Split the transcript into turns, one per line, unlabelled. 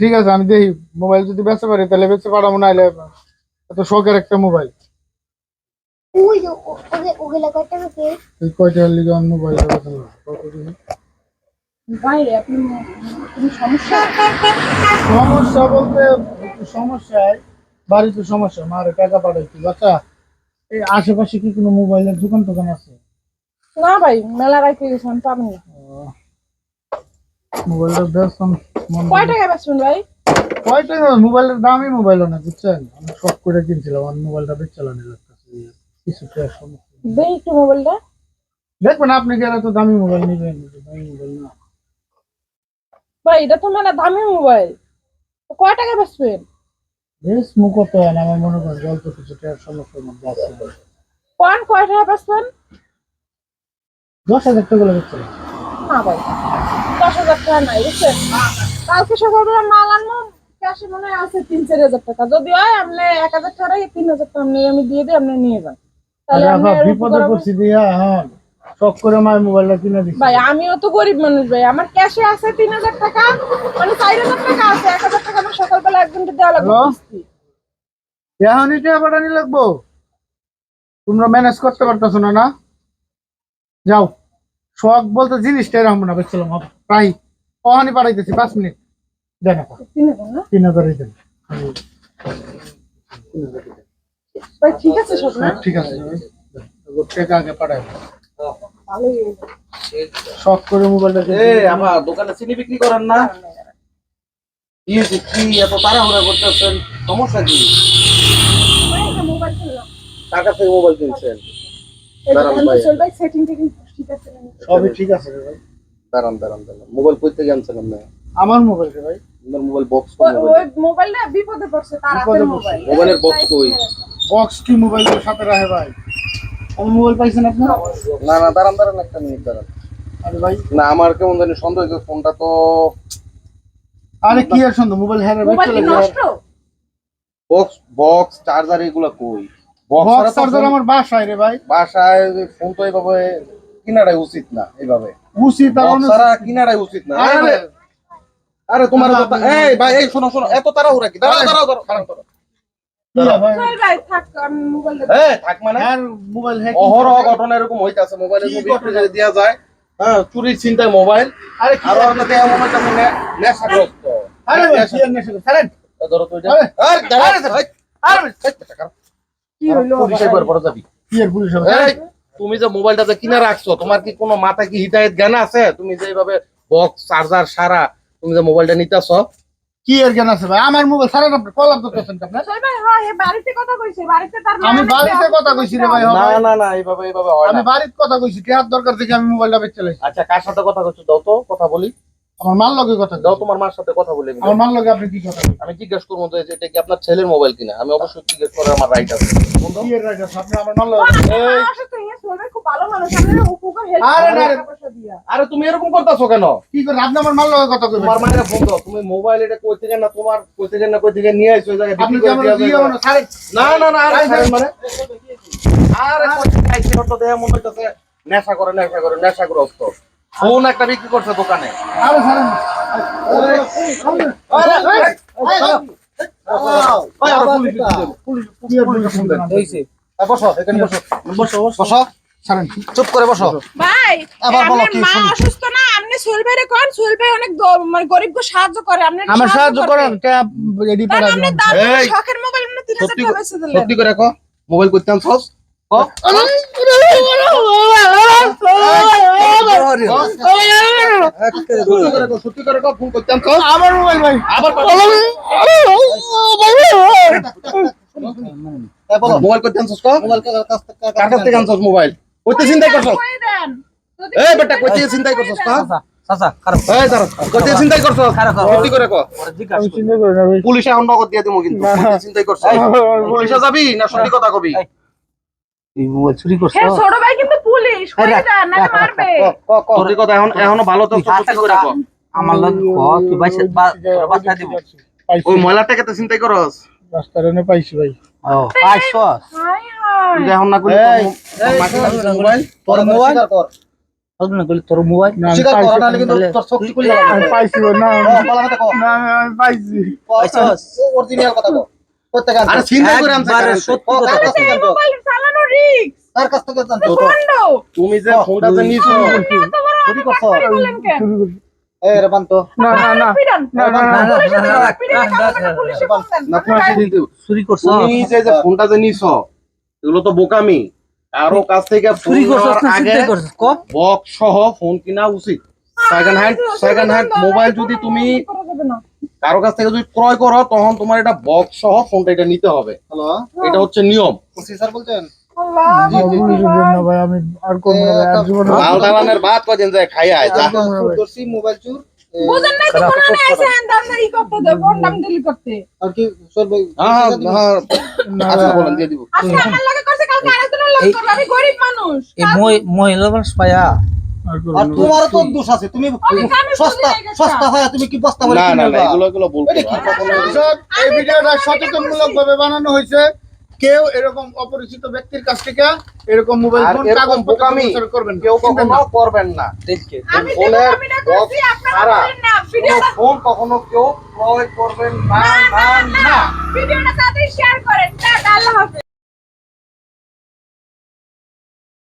ঠিক আছে, আমি দেখি মোবাইল যদি বেচতে পারি তাহলে বেচতে পারবো, না হলে এত শখের একটা মোবাইল। এই কয়টা লিগে মোবাইল সমস্যা বলতে একটু সমস্যায়, বাড়িতে সমস্যা, মার টাকা পাঠাইছি। বাচ্চা, এই আশেপাশে কি কোনো মোবাইলের দোকান টোকান আছে?
না ভাই, মেলা রাখতে গেছেন পাবেন না।
মোবাইলটা বেচতাম।
কয় টাকা বেচবেন ভাই?
কয় টাকা? মোবাইলের দামই মোবাইল না, বুঝছেন? আমি শখ করে কিনছিলাম, আমার মোবাইলটা বেচলাম কিছু সমস্যা।
দেই একটু মোবাইলটা
দেখবেন, আপনি কি এত দামি মোবাইল নিবেন? দামি মোবাইল না
ভাই, এটা তো মেলা দামি মোবাইল। কয় টাকা বেচবেন?
বেশ মুখত হয় না, আমার মনে করেন অল্প কিছু টাকার সমস্যার মধ্যে আছে।
কয় টাকা বেচবেন?
10,000 টাকা বেচছিলাম।
না ভাই, 10,000 টাকা নাই, বুঝছেন? কালকে সকালবেলা মাল আনবো, ক্যাশে মনে হয় আছে 3-4 হাজার টাকা। যদি হয় আপনি 1,000 টাকা 3,000 টাকা আমি দিয়ে দিই, আপনি নিয়ে যান। তাহলে
বিপদে পড়ছি দিয়া এখন শখ করে মায়ের মোবাইলটা কিনে দিচ্ছি।
ভাই আমিও তো গরিব মানুষ ভাই, আমার ক্যাশে আছে 3,000 টাকা, মানে 4,000 টাকা আছে। 1,000 টাকা আমার সকালবেলা একজনকে দেওয়া লাগবে।
এখন এটা পাঠানি লাগবো? তোমরা ম্যানেজ করতে পারতেছো না? না যাও, শখ বলতে জিনিসটা এরকম না, বেচছিলাম প্রায় কখনই পাঠাইতেছি 5 মিনিট। দেন 3,000 দেন।
ভাই ঠিক আছে সব না?
ঠিক আছে, টাকা আগে পাঠাই। শখ করে মোবাইলটা
আমার দোকানে চিনি বিক্রি করেন না? কি এত তাড়াহুড়া করতেছেন, সমস্যা কি? কার কাছ থেকে মোবাইল কিনছেন?
সবই ঠিক আছে ভাই।
দাঁড়ান, মোবাইল কই থেকে আনছেন আপনি?
আমার মোবাইল ভাই।
আপনার মোবাইল বক্স
ওই মোবাইলটা বিপদে পড়ছে, তার হাতের মোবাইল।
মোবাইলের বক্স কই?
বক্স কি মোবাইলের সাথে রাখে ভাই? আমার মোবাইল পাইছেন আপনি?
না, দাঁড়ান একটা মিনিট দাঁড়ান।
আরে ভাই,
না, আমার কেমন জানি সন্দেহ হচ্ছে, ফোনটা তো।
আরে কি আর সুন্দর মোবাইল, হ্যাঁ
মোবাইল কি নষ্ট?
বক্স চার্জার এগুলা কই?
বক্স চার্জার আমার বাসায় রে ভাই।
বাসায় ফোন তো এইভাবে কিনাটাই উচিত না, এইভাবে
উচিত আর অনুচিত
কিনাটাই উচিত না।
আরে
আরে তোমার এই ভাই, এই শোনো, এত তাড়াহুড়া কি? দাঁড়াও।
কি ভাই?
চল ভাই থাক, আমি মোবাইলটা
থাক মানে
আর মোবাইল হ্যাক
অহরহ ঘটনা এরকম হইতাছে, মোবাইলের মুভি যদি দেয়া যায়। হ্যাঁ, চুরির চিন্তায় মোবাইল।
আরে কি
আর আমাদের মোবাইলটা মনে নেশাগ্রস্ত।
আরে ভাই কি আর নেশা ছাড়েন।
ধরো তো এটা।
আরে
কি হইলো? পুলিশে একবার বড় যাবি।
কি আর পুলিশ হবে?
এই, তুমি যে মোবাইলটা যে কিনে রাখছো, তোমার কি কোনো মাথা কি হিদায়ত জ্ঞান আছে? তুমি যে এইভাবে বক্স চার্জার সারা তুমি যে মোবাইলটা নিতেছো,
কি আর জ্ঞান আছে ভাই? আমার মোবাইল ছাড়েন, আপনি কল আপ করতেছেন কি আপনি?
চল ভাই, হয় বাড়িতে কথা কইছে, বাড়িতে তার
আমি বাড়িতে কথা কইছি রে ভাই।
না, এইভাবে হয়
আমি
না।
বাড়িতে কথা কইছি, কি আর দরকার থেকে আমি মোবাইলটা বেচে লাইছি।
আচ্ছা, কার সাথে কথা কইছো দাও তো, কথা বলি।
আমার মাল লগে কথা
দাও, তোমার মার সাথে কথা বলি।
আমার মাল লগে আপনি কি কথা?
আমি জিজ্ঞেস করবো যে এটা কি আপনার ছেলের মোবাইল কিনা, আমি অবশ্যই জিজ্ঞেস করার আমার রাইট আছে।
কি এর রাইট আছে? আপনি আমার মাল লগে
খুব ভালো মানুষ, আপনারা উপকার হেল্প
আরে তুমি এরকম করতেছো কেন?
কি করে আপনি আমার মাল লগে কথা কইবেন?
তোমার মায়ের ফোন দাও, তুমি মোবাইল এটা কই থেকে না তোমার কই থেকে নিয়ে আইছো, এই জায়গায়
আপনি
বিক্রি
কি
করে
আমার
দিয়া
দিয়ে
যাবে।
না ছাড়েন।
না, আরে ছাড়েন মানে আরে আইছে তো দেয়া মনে হইতাছে নেশাগ্রস্ত। ফোন একটা বিক্রি করছে দোকানে।
আরে ছাড়েন।
বসো, এখানে বসো।
ছাড়েন।
চুপ করে বসো।
ভাই
আবার বলো,
আপনার
কি
মা
শুনি?
অসুস্থ না, আপনি সোহেল ভাইরে কোন, সোহেল ভাই অনেক মানে গরিবকে সাহায্য করে, আপনি
আমার সাহায্য করেন, ট্যাব রেডি
তাহলে
পাঠা
আপনি
দিবেন।
তার
এই,
শখের মোবাইল আপনি 3,000 টাকা বেচে দিলেন।
সত্যি করে কো, মোবাইল কইতে আনছস? কো। সত্যি করে কো, ফোন করতে আনছস?
আমার মোবাইল ভাই।
আবার বলো, মোবাইল করতে আনছস কো? কার কাছ থেকে আনছস মোবাইল? কইতে চিন্তাই করছস?
কই দেন যদি
এই বেটা, কইতে চিন্তাই করছস কো? এই দাঁড়া, কইতে চিন্তাই করছস? সত্যি করে কো।
আমি চিন্তা করি না ভাই।
পুলিশে এখন নগদ দিয়ে দিমু কিন্তু। কইতে চিন্তাই করছস? পুলিশে যাবি না সত্যি কথা কবি?
হ্যাঁ ছোট ভাই কিন্তু পুলিশ, কই দেন না মারবে।
সত্যি কথা এখনো ভালো তো, সত্যি করে কো।
আমার লগে তুই বাচ্চা দিব
ওই ময়লাটাকে তো চিন্তাই করস?
রাস্তার এনে পাইছি ভাই।
ও পাইছস
হাই হাই
তুই এখন না করলে মোবাইল তোর মোবাইল কর।
না করলে তোর মোবাইল
না, আমি
স্বীকার করা
পাইছি,
নাহলে কিন্তু তোর চোখটি খুলে যাবে
আমি পাইছি গো, না
বলা কথা কও
না, আমি পাইছি।
পাইছস?
অরিজিনাল কথা কও কোথা থেকে
আরে
আনছো
চিন্তা করে আনছে
একবারে
কারণ
সত্যি
ও,
কথা
কার কাছ
কইছে।
থেকে আনছো?
মোবাইল চালানো রিস্ক
কার কাছ থেকে আনছো
বন্ধ
তুমি যে ফোনটা যে নিছো
এত বড়
চুরি করছো
বলেন কেন
শুরু করছি।
এই রে বান্ত
না না না
পিডান
না না না
না, না, না, রাখ,
পিডান
রাখ, রাখ, রাখ।
পুলিশে ফোন দেন
না তোমার সাথে দিতে
চুরি করছ?
তুমি যে ফোনটা যে নিছো এগুলো তো বোকামি কারো কাছ থেকে ফোন
চুরি করছস
নেওয়ার
না
আগে
চিন্তা করছস ক?
বক্স সহ ফোন কিনা উচিত সেকেন্ড হ্যান্ড মোবাইল যদি তুমি
করা যাবে না
কারো কাছ থেকে যদি ক্রয় করো তখন তোমার এটা বক্স সহ ফোনটা এটা নিতে হবে
হ্যালো
এটা হচ্ছে নিয়ম
প্রসেসর বলছেন
আল্লাহ
পুলিশের জন্য ভাই আমি আর করবো না ভাই, আর জীবনে
লাল দালানের ভাত কদিন যায় খাইয়া আয়, যা
দর্শি মোবাইল চুর
বুঝেন নাই তো কোন নাই আছে দাম ই করতে দে ফোন দাম দিলি করতে
আর কি সব
হ্যাঁ হ্যাঁ আচ্ছা বলেন দিয়ে দিব
আজকে আমার লাগে করছে কালকে আরেকজনের লাগে করবে আমি গরিব মানুষ
এই মহিলা মানুষ পায়া
আর করবো
আর
না।
তোমারও তো দোষ আছে তুমি
আমি
সস্তা
বুঝি নাই
সস্তা হয় তুমি কি বস্তা বলে
না না
কিনে
না
বা?
এগুলো বলবো
এটা কি
না।
কখনো
দর্শক, এই ভিডিওটা সচেতনমূলক ভাবে বানানো হয়েছে কেউ এরকম অপরিচিত ব্যক্তির কাছ থেকে এরকম মোবাইল
আর
ফোন
এরকম
কাগজ
বোকামি
করবেন
কেউ কখনো করবেন না
দেখকে
আমি যে
ফোনের
কমিটা
বক্স
করছি আপনারা
ছাড়া
বলেন না
কোনো
ভিডিওটা
ফোন কখনো কেউ ক্রয় করবেন না না না
ভিডিওটা তাড়াতাড়ি শেয়ার